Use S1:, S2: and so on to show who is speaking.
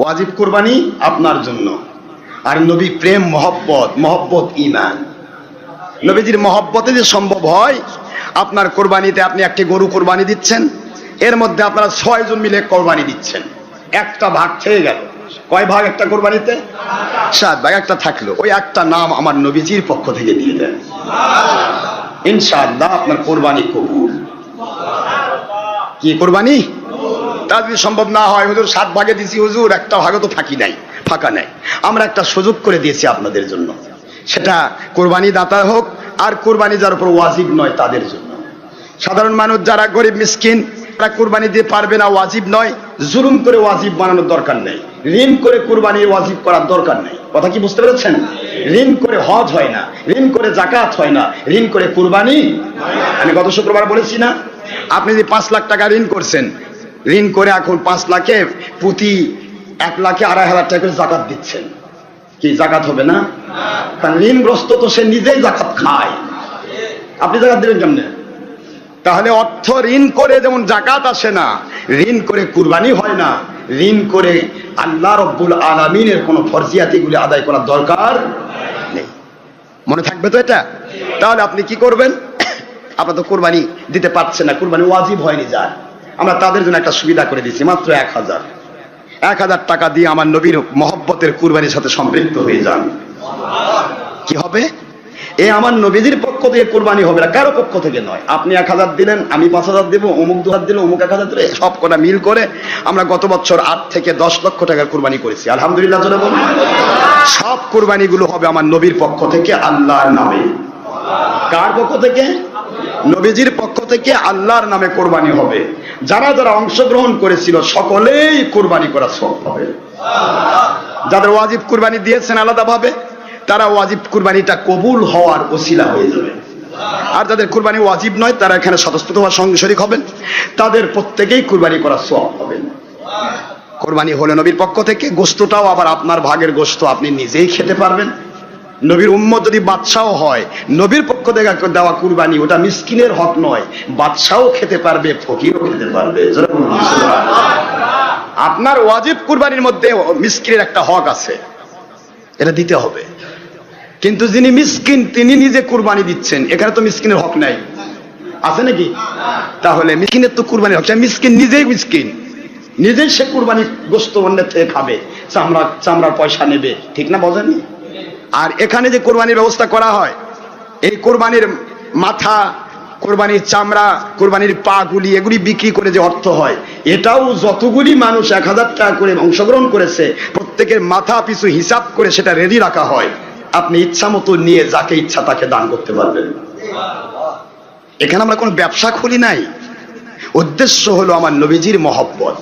S1: ওয়াজিব কুরবানি আপনার জন্য। আর নবী প্রেম, মহব্বত ঈমান। নবীজির মহব্বতে যে সম্ভব হয়, আপনার কোরবানিতে আপনি একটি গরু কোরবানি দিচ্ছেন, এর মধ্যে আপনারা 6 জন মিলে কোরবানি দিচ্ছেন, একটা ভাগ থেকে গেল। কয় ভাগ একটা কোরবানিতে? 7 ভাগ। একটা থাকলো, ওই একটা নাম আমার নবীজির পক্ষ থেকে দিয়ে দেন, ইনশাআল্লাহ আপনার কোরবানি কবুল। কি কোরবানি? তা যদি সম্ভব না হয়, হুজুর 7 ভাগে দিছি, হুজুর একটা ভাগে তো ফাঁকা নাই, আমরা একটা সুযোগ করে দিয়েছি আপনাদের জন্য, সেটা কোরবানি দাতা হোক আর কোরবানি যার উপর ওয়াজিব নয় তাদের জন্য। সাধারণ মানুষ যারা গরিব মিসকিন, তারা কোরবানি দিয়ে পারবে না, ওয়াজিব নয়, জুলুম করে ওয়াজিব বানানোর দরকার নেই, ঋণ করে কোরবানি ওয়াজিব করার দরকার নেই। কথা কি বুঝতে পেরেছেন? ঋণ করে হজ হয় না, ঋণ করে জাকাত হয় না, ঋণ করে কোরবানি। আমি গত শুক্রবার বলেছি না, আপনি যে 5 লাখ টাকা ঋণ করছেন, ঋণ করে এখন 5 লাখে প্রতি 1 লাখে 2,500 টাকা করে জাকাত দিচ্ছেন, কি জাকাত হবে না? কারণ ঋণগ্রস্ত তো সে নিজেই জাকাত খায়, আপনি জাকাত দিবেন কেমনে? তাহলে অর্থ ঋণ করে যেমন জাকাত আসে না, ঋণ করে কুরবানি হয় না, ঋণ করে আল্লাহ রব্বুল আলামিনের কোন ফরজিয়াতিগুলি আদায় করার দরকার নেই। মনে থাকবে তো এটা? তাহলে আপনি কি করবেন? আপনার তো কোরবানি দিতে পারছেন না, কোরবানি ওয়াজিব হয়নি যার, আমরা তাদের জন্য একটা সুবিধা করে দিচ্ছি, মাত্র 1,000 টাকা দিয়ে আমার নবীর মহব্বতের কুরবানির সাথে সম্পৃক্ত হয়ে যান। কি হবে? এ আমার নবীজির পক্ষ থেকে কোরবানি হবে না, কারো পক্ষ থেকে নয়। আপনি 1,000 দিলেন, আমি 5,000 দেবো, অমুক 2,000 দিল, অমুক 1,000 দিলে, সব কটা মিল করে আমরা গত বছর 8 থেকে 10 লক্ষ টাকার কোরবানি করেছি, আলহামদুলিল্লাহ। জোরে বলুন। সব কোরবানিগুলো হবে আমার নবীর পক্ষ থেকে, আল্লাহর নামে। কার পক্ষ থেকে? নবীজির পক্ষ থেকে আল্লাহর নামে কোরবানি হবে। যারা যারা অংশগ্রহণ করেছিল সকলেই কোরবানি করা সওয়াব পাবে। যাদের ওয়াজিব কোরবানি দিয়েছেন আলাদাভাবে, তারা ওয়াজিব কুরবানিটা কবুল হওয়ার ওসিলা হয়ে যাবে। আর যাদের কুরবানি ওয়াজিব নয়, তারা এখানে স্বতঃস্ফূর্ত হওয়ার সঙ্গে শরীক হবেন, তাদের প্রত্যেকেই কুরবানি করার সওয়াব পাবেন। কুরবানি হলো নবীর পক্ষ থেকে, গোশতটাও আবার আপনার ভাগের গোশত, আপনি নিজেই খেতে পারবেন। নবীর উম্মত যদি বাদশাও হয়, নবীর পক্ষ থেকে দেওয়া কুরবানি ওটা মিসকিনের হক নয়, বাদশাও খেতে পারবে, ফকিরও খেতে পারবে। আপনার ওয়াজিব কুরবানির মধ্যে মিসকিনের একটা হক আছে, এটা দিতে হবে। কিন্তু যিনি মিসকিন তিনি নিজে কুরবানি দিচ্ছেন, এখানে তো মিসকিনের হক নাই, আছে নাকি? তাহলে মিসকিনের তো কুরবানির হক, মিসকিন নিজেই সে কুরবানি গোশত অন্যের থেকে খাবে, চামড়ার পয়সা নেবে, ঠিক না? বোঝেননি? আর এখানে যে কোরবানির ব্যবস্থা করা হয়, এই কোরবানির মাথা, কোরবানির চামড়া, কোরবানির পা গুলি, এগুলি বিক্রি করে যে অর্থ হয়, এটাও যতগুলি মানুষ 1,000 টাকা করে অংশগ্রহণ করেছে, প্রত্যেকের মাথা পিছু হিসাব করে সেটা রেডি রাখা হয়। আপনি ইচ্ছা মতো নিয়ে যাকে ইচ্ছা তাকে দান করতে পারবেন। এখানে আমরা কোনো ব্যবসা খুলি নাই, উদ্দেশ্য হলো আমার নবীজির মহব্বত।